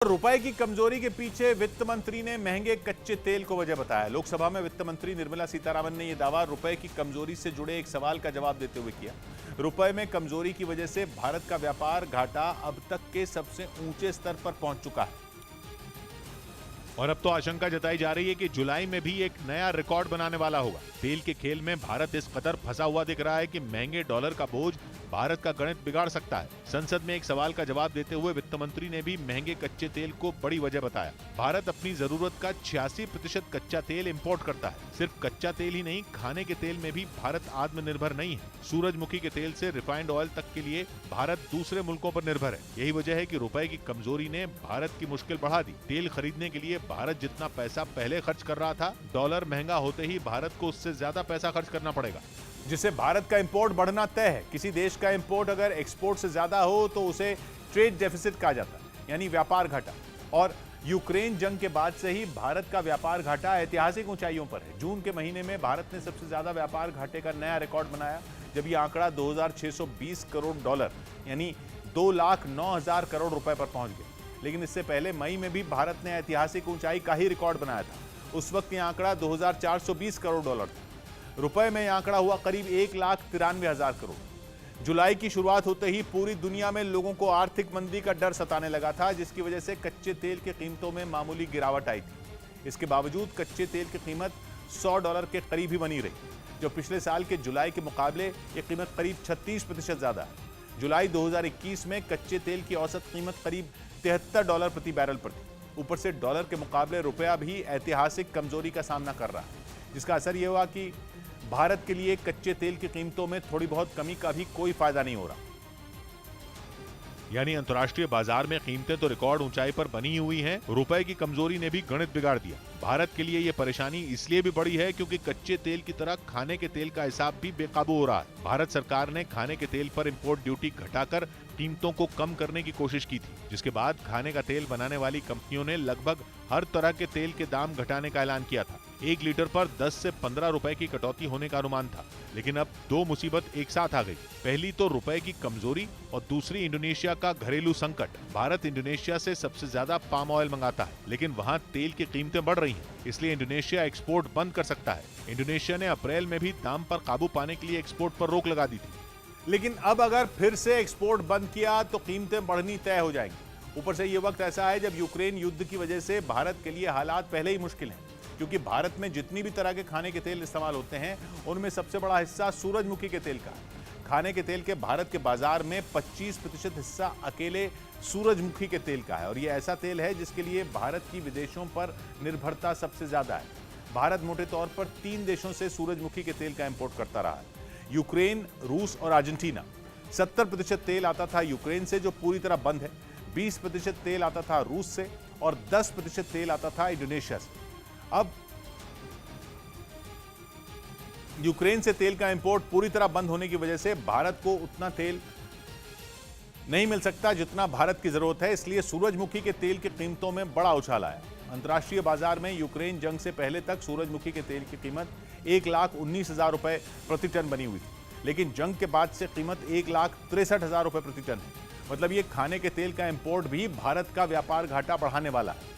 रुपए की कमजोरी के पीछे वित्त मंत्री ने महंगे कच्चे तेल को वजह बताया। लोकसभा में वित्त मंत्री निर्मला सीतारमण ने यह दावा रुपए की कमजोरी से जुड़े एक सवाल का जवाब देते हुए किया। रुपए में कमजोरी की वजह से भारत का व्यापार घाटा अब तक के सबसे ऊंचे स्तर पर पहुंच चुका है और अब तो आशंका जताई जा रही है कि जुलाई में भी एक नया रिकॉर्ड बनाने वाला होगा। तेल के खेल में भारत इस कदर फंसा हुआ दिख रहा है कि महंगे डॉलर का बोझ भारत का गणित बिगाड़ सकता है। संसद में एक सवाल का जवाब देते हुए वित्त मंत्री ने भी महंगे कच्चे तेल को बड़ी वजह बताया। भारत अपनी जरूरत का 86% कच्चा तेल इंपोर्ट करता है। सिर्फ कच्चा तेल ही नहीं, खाने के तेल में भी भारत आत्मनिर्भर नहीं है। सूरजमुखी के तेल से रिफाइंड ऑयल तक के लिए भारत दूसरे मुल्कों पर निर्भर है। यही वजह है कि रुपए की कमजोरी ने भारत की मुश्किल बढ़ा दी। तेल खरीदने के लिए भारत जितना पैसा पहले खर्च कर रहा था, डॉलर महंगा होते ही भारत को उससे ज्यादा पैसा खर्च करना पड़ेगा, जिससे भारत का इंपोर्ट बढ़ना तय है। किसी देश का इंपोर्ट अगर एक्सपोर्ट से ज्यादा हो तो उसे ट्रेड डेफिसिट कहा जाता है, यानी व्यापार घाटा। और यूक्रेन जंग के बाद से ही भारत का व्यापार घाटा ऐतिहासिक ऊंचाइयों पर है। जून के महीने में भारत ने सबसे ज्यादा व्यापार घाटे का नया रिकॉर्ड बनाया, जब यह आंकड़ा 2620 करोड़ डॉलर यानी 2,09,000 करोड़ रुपए पर पहुंच गया। लेकिन इससे पहले मई में भी भारत ने ऐतिहासिक ऊंचाई का ही रिकॉर्ड बनाया था। उस वक्त यह आंकड़ा 2,420 करोड़ डॉलर था। रुपए में यह आंकड़ा हुआ करीब 1,93,000 करोड़। जुलाई की शुरुआत होते ही पूरी दुनिया में लोगों को आर्थिक मंदी का डर सताने लगा था, जिसकी वजह से कच्चे तेल की कीमतों में मामूली गिरावट आई थी। इसके बावजूद कच्चे तेल की कीमत $100 के करीब ही बनी रही, जो पिछले साल के जुलाई के मुकाबले ये कीमत करीब 36% ज्यादा है। जुलाई 2021 में कच्चे तेल की औसत कीमत करीब $73 प्रति बैरल पर थी। ऊपर से डॉलर के मुकाबले रुपया भी ऐतिहासिक कमजोरी का सामना कर रहा है, जिसका असर यह हुआ कि भारत के लिए कच्चे तेल की कीमतों में थोड़ी बहुत कमी का भी कोई फायदा नहीं हो रहा। यानी अंतर्राष्ट्रीय बाजार में कीमतें तो रिकॉर्ड ऊंचाई पर बनी हुई हैं, रुपए की कमजोरी ने भी गणित बिगाड़ दिया। भारत के लिए ये परेशानी इसलिए भी बड़ी है क्योंकि कच्चे तेल की तरह खाने के तेल का हिसाब भी बेकाबू हो रहा है। भारत सरकार ने खाने के तेल पर इंपोर्ट ड्यूटी घटाकर कीमतों को कम करने की कोशिश की थी, जिसके बाद खाने का तेल बनाने वाली कंपनियों ने लगभग हर तरह के तेल के दाम घटाने का ऐलान किया था। 1 लीटर पर 10 से 15 रुपए की कटौती होने का अनुमान था, लेकिन अब दो मुसीबत एक साथ आ गई। पहली तो रुपए की कमजोरी और दूसरी इंडोनेशिया का घरेलू संकट। भारत इंडोनेशिया से सबसे ज्यादा पाम ऑयल मंगाता है, लेकिन वहाँ तेल की कीमतें बढ़ रही हैं, इसलिए इंडोनेशिया एक्सपोर्ट बंद कर सकता है। इंडोनेशिया ने अप्रैल में भी दाम पर काबू पाने के लिए एक्सपोर्ट पर रोक लगा दी थी, लेकिन अब अगर फिर से एक्सपोर्ट बंद किया तो कीमतें बढ़नी तय हो जाएंगी। ऊपर से ये वक्त ऐसा है जब यूक्रेन युद्ध की वजह से भारत के लिए हालात पहले ही मुश्किल हैं, क्योंकि भारत में जितनी भी तरह के खाने के तेल इस्तेमाल होते हैं उनमें सबसे बड़ा हिस्सा सूरजमुखी के तेल का है। खाने के तेल के भारत के बाजार में 25% हिस्सा अकेले सूरजमुखी के तेल का है, और यह ऐसा तेल है जिसके लिए भारत की विदेशों पर निर्भरता सबसे ज्यादा है। भारत मोटे तौर पर 3 देशों से सूरजमुखी के तेल का इंपोर्ट करता रहा है, यूक्रेन, रूस और अर्जेंटीना। 70% तेल आता था यूक्रेन से, जो पूरी तरह बंद है। 20% तेल आता था रूस से और 10% तेल आता था इंडोनेशिया से। अब यूक्रेन से तेल का इंपोर्ट पूरी तरह बंद होने की वजह से भारत को उतना तेल नहीं मिल सकता जितना भारत की जरूरत है, इसलिए सूरजमुखी के तेल की कीमतों में बड़ा उछाल आया। अंतर्राष्ट्रीय बाजार में यूक्रेन जंग से पहले तक सूरजमुखी के तेल की कीमत 1,19,000 रुपए प्रति टन बनी हुई थी, लेकिन जंग के बाद से कीमत 1,63,000 रुपए प्रति टन है। मतलब ये खाने के तेल का इंपोर्ट भी भारत का व्यापार घाटा बढ़ाने वाला है।